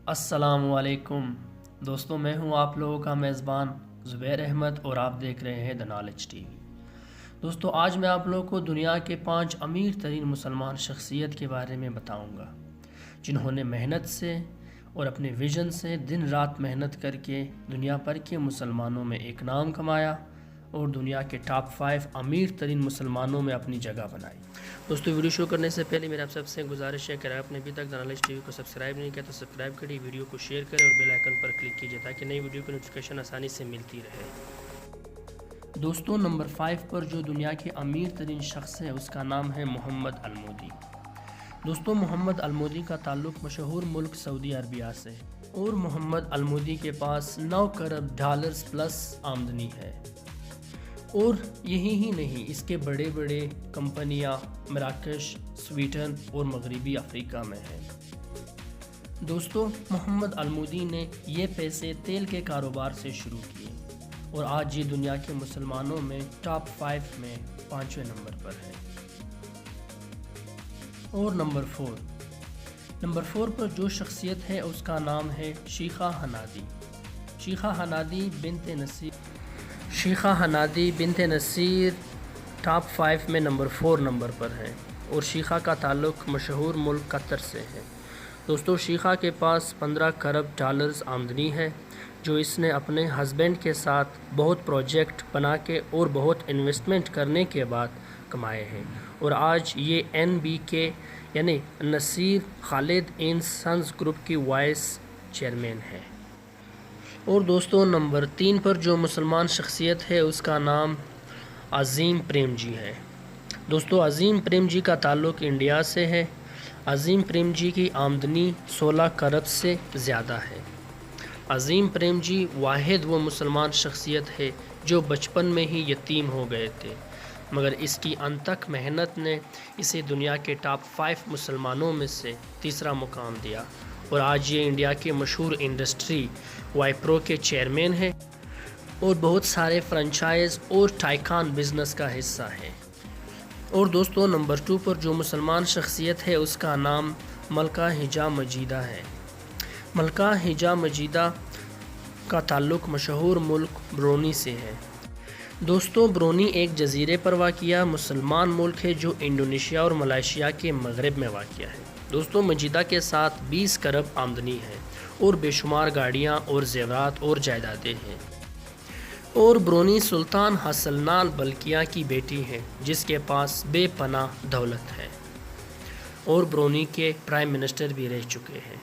السلام علیکم دوستوں، میں ہوں آپ لوگوں کا میزبان زبیر احمد اور آپ دیکھ رہے ہیں دا نالج ٹی وی۔ دوستوں، آج میں آپ لوگوں کو دنیا کے 5 امیر ترین مسلمان شخصیت کے بارے میں بتاؤں گا، جنہوں نے محنت سے اور اپنے ویژن سے دن رات محنت کر کے دنیا بھر کے مسلمانوں میں ایک نام کمایا اور دنیا کے ٹاپ 5 امیر ترین مسلمانوں میں اپنی جگہ بنائی۔ دوستو، ویڈیو شروع کرنے سے پہلے میرا آپ سب سے گزارش ہے کہ اگر آپ نے ابھی تک دا نالج ٹی وی کو سبسکرائب نہیں کیا تو سبسکرائب کریے، ویڈیو کو شیئر کریں اور بیل آئیکن پر کلک کیجیے تاکہ نئی ویڈیو کی نوٹیفیکیشن آسانی سے ملتی رہے۔ دوستو، نمبر 5 پر جو دنیا کے امیر ترین شخص ہے اس کا نام ہے محمد المودی۔ دوستو، محمد المودی کا تعلق مشہور ملک سعودی عربیہ سے ہے اور محمد المودی کے پاس 9 کروڑ ڈالرز پلس آمدنی ہے، اور یہی ہی نہیں، اس کے بڑے بڑے کمپنیاں مراکش، سویڈن اور مغربی افریقہ میں ہیں۔ دوستو، محمد المودی نے یہ پیسے تیل کے کاروبار سے شروع کیے اور آج یہ دنیا کے مسلمانوں میں ٹاپ 5 میں 5ویں نمبر پر ہے۔ اور نمبر 4 پر جو شخصیت ہے اس کا نام ہے شیخہ ہنادی۔ شیخہ ہنادی بنت نصیر ٹاپ 5 میں نمبر 4 نمبر پر ہے اور شیخہ کا تعلق مشہور ملک قطر سے ہے۔ دوستو، شیخہ کے پاس 15 کروڑ ڈالرز آمدنی ہے، جو اس نے اپنے ہسبینڈ کے ساتھ بہت پروجیکٹ بنا کے اور بہت انویسٹمنٹ کرنے کے بعد کمائے ہیں، اور آج یہ NBK یعنی نصیر خالد اینڈ سنز گروپ کی وائس چیئرمین ہے۔ اور دوستو، نمبر 3 پر جو مسلمان شخصیت ہے اس کا نام عظیم پریم جی ہے۔ دوستو، عظیم پریم جی کا تعلق انڈیا سے ہے۔ عظیم پریم جی کی آمدنی 16 کروڑ سے زیادہ ہے۔ عظیم پریم جی واحد وہ مسلمان شخصیت ہے جو بچپن میں ہی یتیم ہو گئے تھے، مگر اس کی انتھک محنت نے اسے دنیا کے ٹاپ 5 مسلمانوں میں سے تیسرا مقام دیا، اور آج یہ انڈیا کے مشہور انڈسٹری وائپرو کے چیئرمین ہیں اور بہت سارے فرنچائز اور ٹائکان بزنس کا حصہ ہے۔ اور دوستو، نمبر 2 پر جو مسلمان شخصیت ہے اس کا نام ملکہ حجہ مجیدہ ہے۔ ملکہ حجہ مجیدہ کا تعلق مشہور ملک برونی سے ہے۔ دوستو، برونی ایک جزیرے پر واقع مسلمان ملک ہے جو انڈونیشیا اور ملائیشیا کے مغرب میں واقع ہے۔ دوستو، مجیدہ کے ساتھ 20 کروڑ آمدنی ہے اور بے شمار گاڑیاں اور زیورات اور جائیدادیں ہیں۔ اور برونی سلطان حسنال بلقیہ کی بیٹی ہے جس کے پاس بے پناہ دولت ہے، اور برونی کے پرائم منسٹر بھی رہ چکے ہیں۔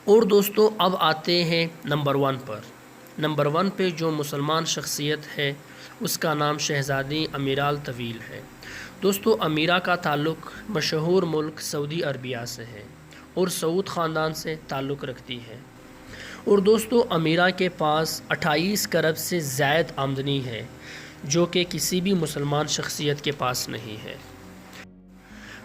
اور دوستو، اب آتے ہیں نمبر 1 پر۔ نمبر 1 پہ جو مسلمان شخصیت ہے اس کا نام شہزادی امیرہ الطویل ہے۔ دوستو، امیرہ کا تعلق مشہور ملک سعودی عربیہ سے ہے اور سعود خاندان سے تعلق رکھتی ہے۔ اور دوستو، امیرہ کے پاس 28 کروڑ سے زائد آمدنی ہے، جو کہ کسی بھی مسلمان شخصیت کے پاس نہیں ہے۔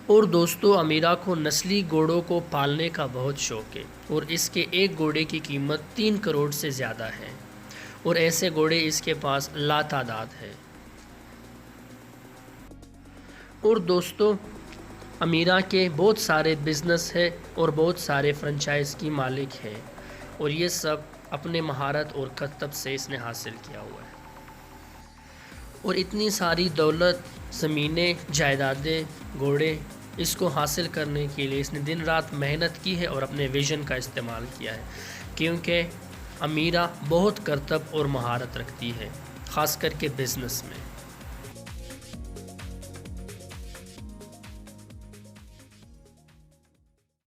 اور دوستو، امیرہ کو نسلی گھوڑوں کو پالنے کا بہت شوق ہے، اور اس کے ایک گھوڑے کی قیمت 3 کروڑ سے زیادہ ہے، اور ایسے گھوڑے اس کے پاس لا تعداد ہے۔ اور دوستو، امیرہ کے بہت سارے بزنس ہے اور بہت سارے فرنچائز کی مالک ہے، اور یہ سب اپنے مہارت اور کرتب سے اس نے حاصل کیا ہوا ہے۔ اور اتنی ساری دولت، زمینیں، جائیدادیں، گھوڑے، اس کو حاصل کرنے کے لیے اس نے دن رات محنت کی ہے اور اپنے ویژن کا استعمال کیا ہے، کیونکہ امیرہ بہت کرتب اور مہارت رکھتی ہے، خاص کر کے بزنس میں۔